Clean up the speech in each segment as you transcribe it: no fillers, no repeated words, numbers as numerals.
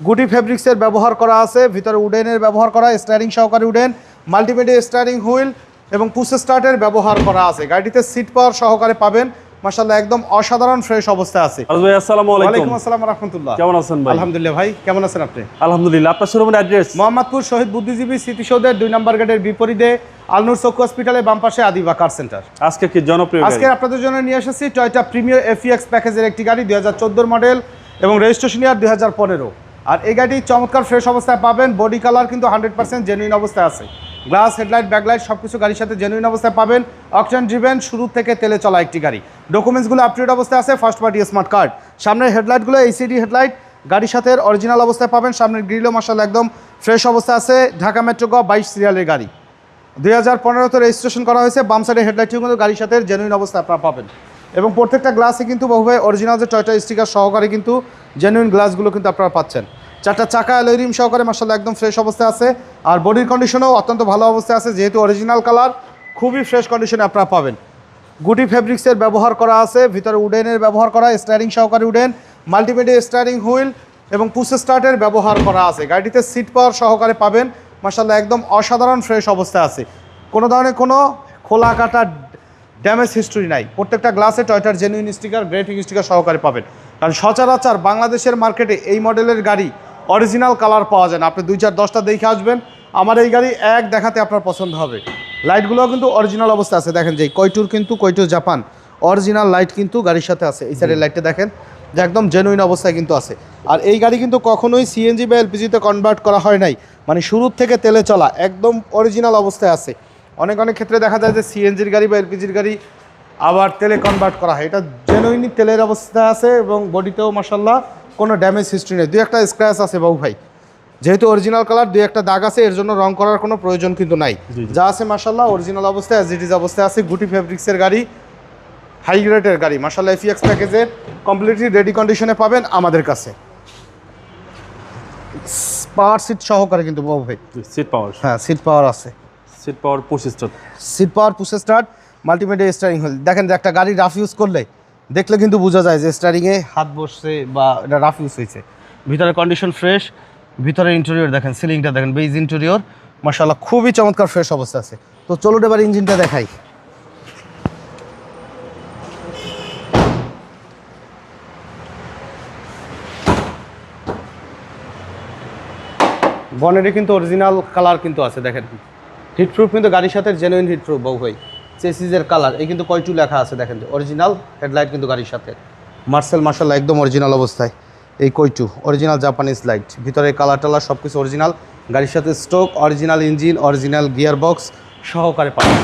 গুটি ফেব্রিক্সের ব্যবহার করা আছে, ভিতরে উডেনের ব্যবহার করা, স্টারিং সহকারে উডেন, মাল্টিমিডিয়া স্টারিং হুইল এবং পুশ স্টার্টের ব্যবহার করা আছে। গাড়িতে সিট পাওয়ার সহকারে পাবেন। মাশাআল্লাহ একদম অসাধারণ ফ্রেশ অবস্থায় আছে। ভাই আসসালামু আলাইকুম। ওয়ালাইকুম আসসালাম ওয়া রাহমাতুল্লাহ। কেমন আছেন ভাই? আলহামদুলিল্লাহ ভাই, কেমন আছেন আপনি? আলহামদুলিল্লাহ। আপনার শোরুমের অ্যাড্রেস? মোহাম্মদপুর শহীদ বুদ্ধিজীবী স্মৃতিসৌধের 2 নম্বর গেটের বিপরীতে আলনুর চক্ষু হসপিটালের বাম পাশে আদিবা কার সেন্টার। আজকে কি জনপ্রিয় আজকে আপনাদের জন্য নিয়ে এসেছি টয়োটা প্রিমিয়ার এফইএক্স প্যাকেজের একটি গাড়ি 2014 মডেল এবং রেজিস্ট্রেশন ইয়ার 2015। আর এই গাড়ি চমৎকার ফ্রেশ অবস্থায় পাবেন। বডি কালার কিন্তু 100% জেনুইন অবস্থায় আছে। গ্লাস, হেডলাইট, ব্যাকলাইট সবকিছু গাড়ির সাথে জেনুইন অবস্থায় পাবেন। অকটেন ড্রিভেন, শুরু থেকে তেলে চলা একটি গাড়ি। ডকুমেন্টসগুলো আপ টু ডেট অবস্থায় আছে। First party smart card. সামনের হেডলাইটগুলো এইচডি হেডলাইট গাড়ির সাথে অরিজিনাল অবস্থায় পাবেন। সামনের গ্রিলও মাশাআল্লাহ একদম ফ্রেশ অবস্থায় আছে। ঢাকা মেট্রো গ 22 সিরিয়ালের গাড়ি, 2015 রেজিস্ট্রেশন করা হয়েছে। বাম সাইডের হেডলাইটটিও কিন্তু গাড়ির সাথে জেনুইন অবস্থায় আপনারা পাবেন। এবং প্রত্যেকটা গ্লাসে কিন্তু বহুভাবে অরিজিনাল যে টয়োটা স্টিকার সহকারে কিন্তু জেনুইন গ্লাসগুলো কিন্তু আপনারা পাচ্ছেন। 4টা চাকা অ্যালয় রিম সহকারে মাশাআল্লাহ একদম ফ্রেশ অবস্থায় আছে। আর বডির কন্ডিশনও অত্যন্ত ভালো অবস্থায় আছে, যেহেতু অরিজিনাল কালার খুবই ফ্রেশ কন্ডিশনে আপনারা পাবেন। গুটি ফেব্রিক্সের ব্যবহার করা আছে, ভিতরে উডেনের ব্যবহার করা, স্টারিং সহকারে উডেন, মাল্টিমিডিয়া স্টারিং হুইল এবং পুশ স্টার্টের ব্যবহার করা আছে। গাড়িতে সিট পাওয়ার সহকারে পাবেন। মাশাআল্লাহ একদম অসাধারণ ফ্রেশ অবস্থায় আছে। কোনো ধরনের কোনো খোলা কাটা ড্যামেজ হিস্ট্রি নাই। প্রত্যেকটা গ্লাসে টয়োটার জেনুইন স্টিকার, গ্রেটিং স্টিকার সহকারে পাবেন। কারণ সচরাচর বাংলাদেশের মার্কেটে এই মডেলের গাড়ি অরিজিনাল কালার পাওয়া যায় না। আপনি 2-4-10টা দেখে আসবেন, আমার এই গাড়ি এক দেখাতে আপনার পছন্দ হবে। লাইটগুলোও কিন্তু অরিজিনাল অবস্থা আছে। দেখেন যে কৈটুর কিন্তু কৈটুর জাপান অরিজিনাল লাইট কিন্তু গাড়ির সাথে আছে। এই সাইডের লাইটটা দেখেন যে একদম জেনুইন অবস্থায় কিন্তু আছে। আর এই গাড়ি কিন্তু কখনোই সিএনজি বা এলপিজিতে কনভার্ট করা হয় নাই, মানে শুরুর থেকে তেলে চলা একদম অরিজিনাল অবস্থায় আছে। অনেক ক্ষেত্রে দেখা যায় যে সিএনজির গাড়ি বা এলপিজির গাড়ি আবার তেলে কনভার্ট করা হয়। এটা জেনুইনই তেলের অবস্থায় আছে এবং বডিতেও মাশাআল্লাহ কোনো ড্যামেজ হিস্ট্রি নেই। 2-1টা স্ক্র্যাচ আছে বাবু ভাই, যেহেতু অরিজিনাল কালার 2-1টা দাগ আছে, এর জন্য রং করার কোনো প্রয়োজন কিন্তু নাই। যা আছে মাশাআল্লাহ অরিজিনাল অবস্থায় অ্যাজ ইট ইজ অবস্থায় আছে। গুটি ফেব্রিক্সের গাড়ি, হাই গ্রেডের গাড়ি মাশাআল্লাহ এফইএক্স প্যাকেজের কমপ্লিটলি রেডি কন্ডিশনে পাবেন আমাদের কাছে। পাওয়ার সিট সহকারে কিন্তু বাবু ভাই সিট পাওয়ার, হ্যাঁ সিট পাওয়ার আছে। Seat power push start, seat power push start, multimedia steering wheel. দেখেন যে একটা গাড়ি রাফ ইউজ করলে দেখলে কিন্তু বোঝা যায় যে স্টারিংয়ে হাত বসছে বা এটা রাফ ইউজ হয়েছে। ভিতরে কন্ডিশন ফ্রেশ, ভিতরে ইন্টেরিয়র দেখেন, সিলিংটা দেখেন, বেজ ইন্টেরিয়র মাশাআল্লাহ খুবই চমৎকার ফ্রেশ অবস্থা আছে। তো চলুন এবার ইঞ্জিনটা দেখাই। বনেটে কিন্তু অরিজিনাল কালার কিন্তু আছে। দেখেন হিটপ্রুফ কিন্তু গাড়ির সাথে জেনুইন হিটপ্রুফ বাবু ভাই। চেসিসের কালার এই কিন্তু কয়টু লেখা আছে, দেখেন যে অরিজিনাল হেডলাইট কিন্তু গাড়ির সাথে। মার্সেল মাশাআল্লাহ একদম অরিজিনাল অবস্থায়। এই কয়টু অরিজিনাল জাপানিজ লাইট, ভিতরে কালার টালার সব কিছু অরিজিনাল। গাড়ির সাথে stock, original engine, original gear box সহকারে পাবেন।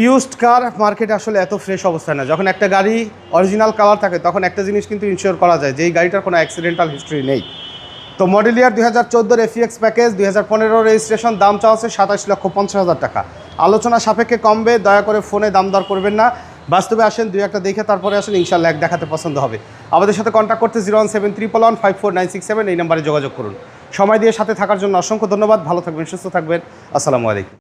ইউজড কার মার্কেটে আসলে এত ফ্রেশ অবস্থায় না। যখন একটা গাড়ি অরিজিনাল কালার থাকে তখন একটা জিনিস কিন্তু ইনশিওর করা যায় যে এই গাড়িটার কোনো অ্যাক্সিডেন্টাল হিস্ট্রি নেই। তো মডেল ইয়ার 2014 এফইএক্স প্যাকেজ, 2015 রেজিস্ট্রেশন, দাম চাওয়া আছে 27,50,000 টাকা। আলোচনা সাপেক্ষে কমবে, দয়া করে ফোনে দাম দর করবেন না। বাস্তবে আসেন, 2-1টা দেখে তারপরে আসেন, ইনশাআল্লাহ এক দেখাতে পছন্দ হবে। আমাদের সাথে কন্ট্যাক্ট করতে 01731154967 এই নাম্বারে যোগাযোগ করুন। সময় দিয়ে সাথে থাকার জন্য অসংখ্য ধন্যবাদ। ভালো থাকবেন, সুস্থ থাকবেন। আসসালামু আলাইকুম।